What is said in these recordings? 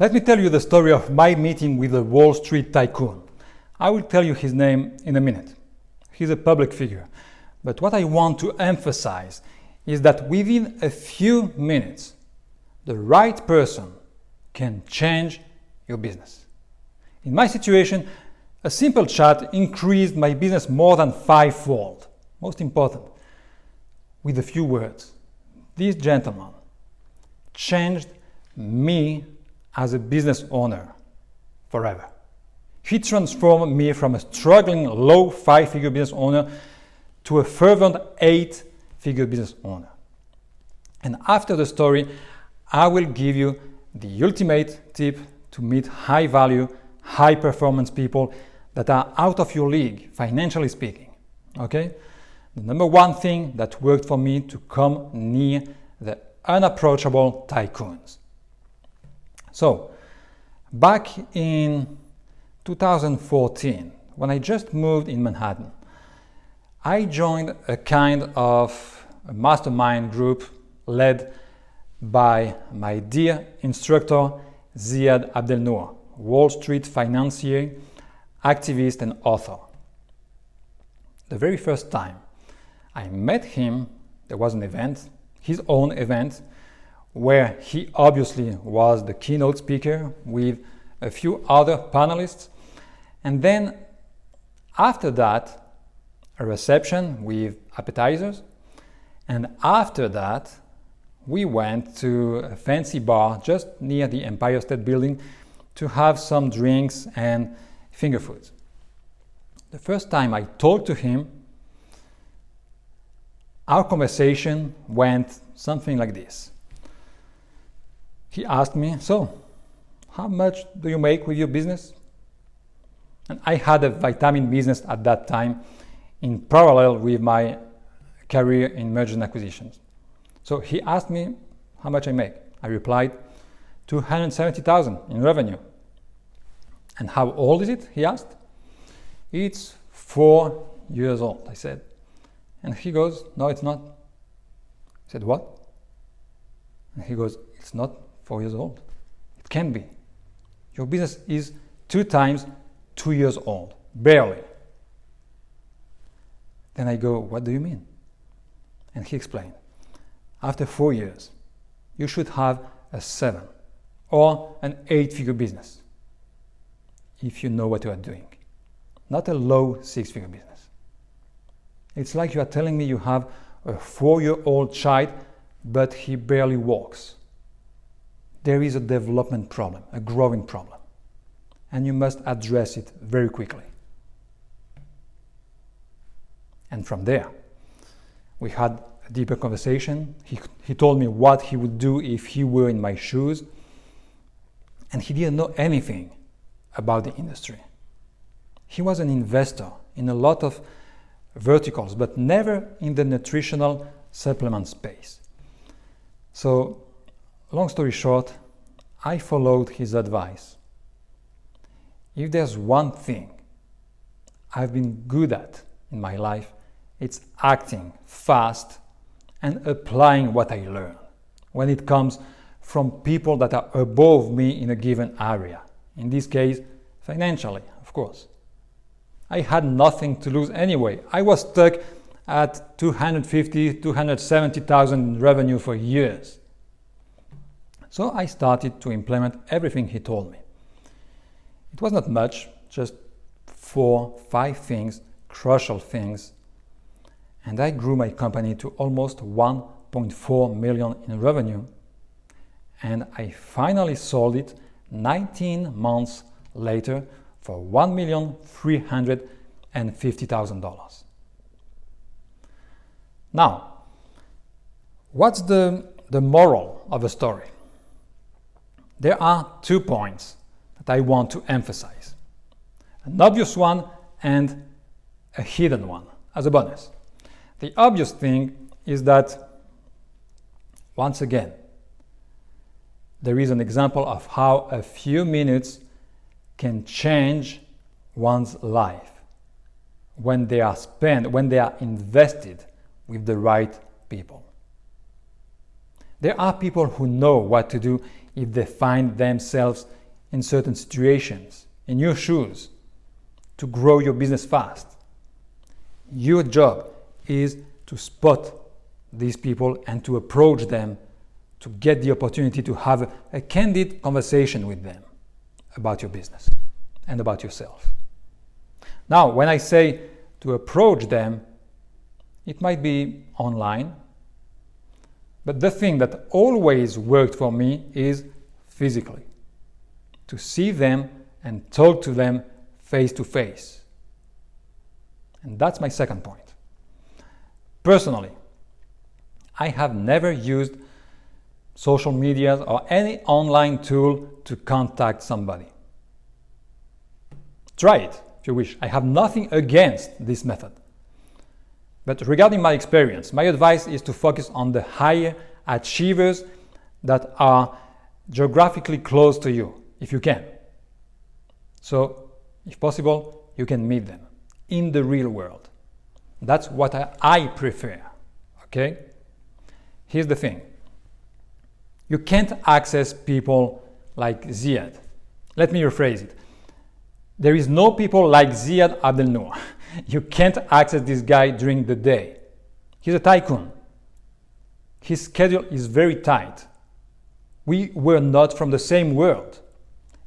Let me tell you the story of my meeting with the Wall Street Tycoon. I will tell you his name in a minute. He's a public figure. But what I want to emphasize is that within a few minutes, the right person can change your business. In my situation, a simple chat increased my business more than 5-fold. Most important, with a few words. This gentleman changed me as a business owner forever. He transformed me from a struggling low 5-figure business owner to a fervent 8-figure business owner. And after the story, I will give you the ultimate tip to meet high value, high performance people that are out of your league, financially speaking. Okay? The number one thing that worked for me to come near the unapproachable tycoons. So, back in 2014, when I just moved in Manhattan, I joined a kind of a mastermind group led by my dear instructor Ziad Abdelnour, Wall Street financier, activist and author. The very first time I met him, there was an event, his own event, where he obviously was the keynote speaker with a few other panelists. And then after that, a reception with appetizers. And after that, we went to a fancy bar just near the Empire State Building to have some drinks and finger foods. The first time I talked to him, our conversation went something like this. He asked me, so, how much do you make with your business? And I had a vitamin business at that time in parallel with my career in mergers and acquisitions. So he asked me how much I make. I replied, 270,000 in revenue. And how old is it? He asked. It's 4 years old, I said. And he goes, no, it's not. I said, what? And he goes, it's not 4 years old. It can be. Your business is 2 times 2 years old, barely. Then I go, what do you mean? And he explained, after 4 years, you should have a 7 or an 8-figure business if you know what you are doing, not a low 6-figure business. It's like you are telling me you have a 4-year-old child, but he barely walks. There is a development problem, a growing problem, and you must address it very quickly. And from there, we had a deeper conversation. He told me what he would do if he were in my shoes, and he didn't know anything about the industry. He was an investor in a lot of verticals, but never in the nutritional supplement space. So, long story short, I followed his advice. If there's one thing I've been good at in my life, it's acting fast and applying what I learn when it comes from people that are above me in a given area. In this case, financially, of course. I had nothing to lose anyway. I was stuck at 270,000 in revenue for years. So I started to implement everything he told me. It was not much, just 4-5 things, crucial things. And I grew my company to almost 1.4 million in revenue. And I finally sold it 19 months later for $1,350,000. Now, what's the moral of the story? There are 2 points that I want to emphasize. An obvious one and a hidden one as a bonus. The obvious thing is that, once again, there is an example of how a few minutes can change one's life when they are invested with the right people. There are people who know what to do if they find themselves in certain situations, in your shoes, to grow your business fast. Your job is to spot these people and to approach them to get the opportunity to have a candid conversation with them about your business and about yourself. Now, when I say to approach them, it might be online, but the thing that always worked for me is physically, to see them and talk to them face to face. And that's my second point. Personally, I have never used social media or any online tool to contact somebody. Try it if you wish. I have nothing against this method. But regarding my experience, my advice is to focus on the higher achievers that are geographically close to you, if you can. So, if possible, you can meet them in the real world. That's what I prefer, okay? Here's the thing. You can't access people like Ziad. Let me rephrase it. There is no people like Ziad Abdelnour. You can't access this guy during the day. He's a tycoon. His schedule is very tight. We were not from the same world.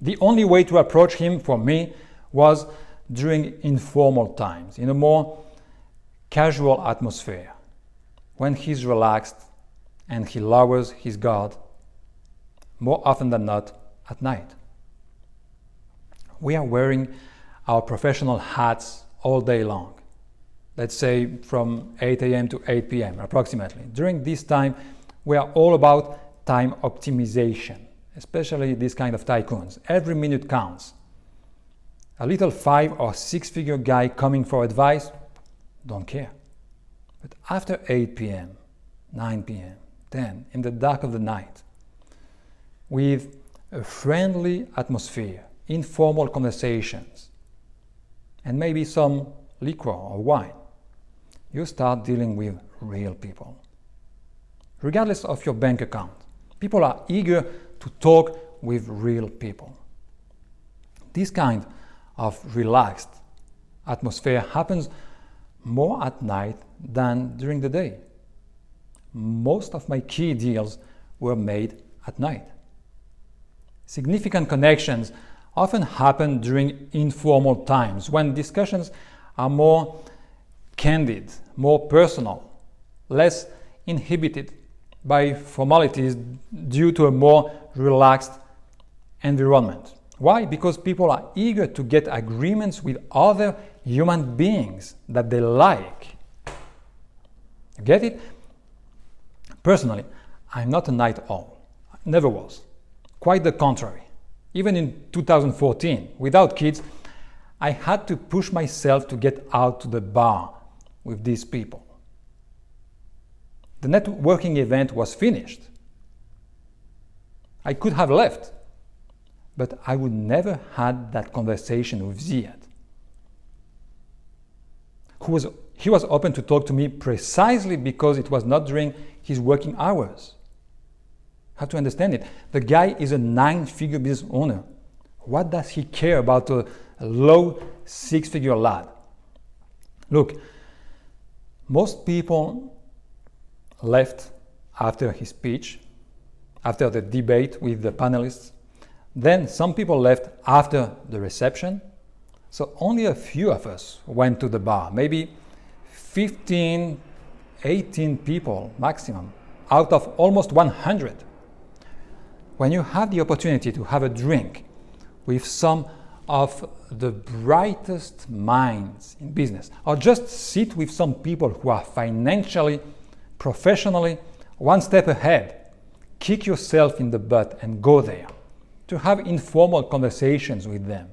The only way to approach him for me was during informal times, in a more casual atmosphere, when he's relaxed and he lowers his guard, more often than not at night. We are wearing our professional hats all day long, let's say from 8 a.m. to 8 p.m. approximately. During this time, we are all about time optimization, especially this kind of tycoons. Every minute counts. A little 5 or 6 figure guy coming for advice, don't care. But after 8 p.m., 9 p.m., 10, in the dark of the night, with a friendly atmosphere, informal conversations, and maybe some liquor or wine, you start dealing with real people. Regardless of your bank account, people are eager to talk with real people. This kind of relaxed atmosphere happens more at night than during the day. Most of my key deals were made at night. Significant connections often happen during informal times when discussions are more candid, more personal, less inhibited by formalities due to a more relaxed environment. Why? Because people are eager to get agreements with other human beings that they like. You get it? Personally, I'm not a night owl. Never was. Quite the contrary. Even in 2014, without kids, I had to push myself to get out to the bar with these people. The networking event was finished. I could have left, but I would never had that conversation with Ziad. He was open to talk to me precisely because it was not during his working hours. Have to understand it. The guy is a 9-figure business owner. What does he care about a low 6-figure lad? Look, most people left after his speech, after the debate with the panelists. Then some people left after the reception. So only a few of us went to the bar, maybe 15, 18 people maximum, out of almost 100. When you have the opportunity to have a drink with some of the brightest minds in business, or just sit with some people who are financially, professionally, one step ahead, kick yourself in the butt and go there to have informal conversations with them,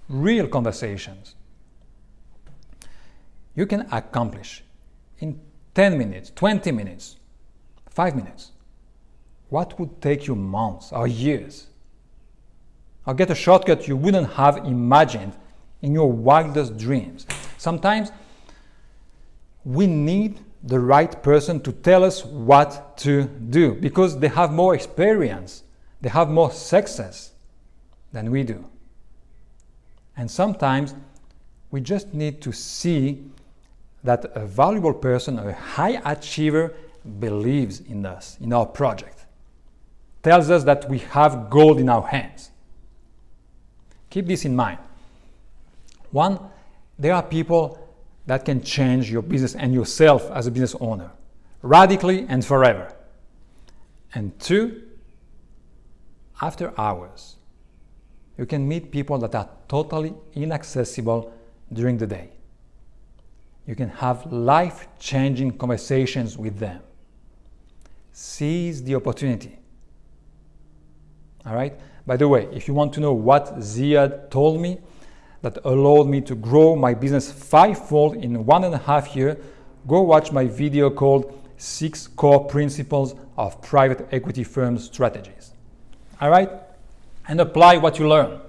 real conversations. You can accomplish in 10 minutes, 20 minutes, 5 minutes what would take you months or years, or get a shortcut you wouldn't have imagined in your wildest dreams. Sometimes we need the right person to tell us what to do because they have more experience They have more success than we do. And sometimes we just need to see that a valuable person, a high achiever, believes in us, in our project. Tells us that we have gold in our hands. Keep this in mind. One, there are people that can change your business and yourself as a business owner, radically and forever. And two, after hours, you can meet people that are totally inaccessible during the day. You can have life-changing conversations with them. Seize the opportunity. All right? By the way, if you want to know what Ziad told me that allowed me to grow my business 5-fold in 1.5 years, go watch my video called 6 Core Principles of Private Equity Firm Strategies. All right? And apply what you learn.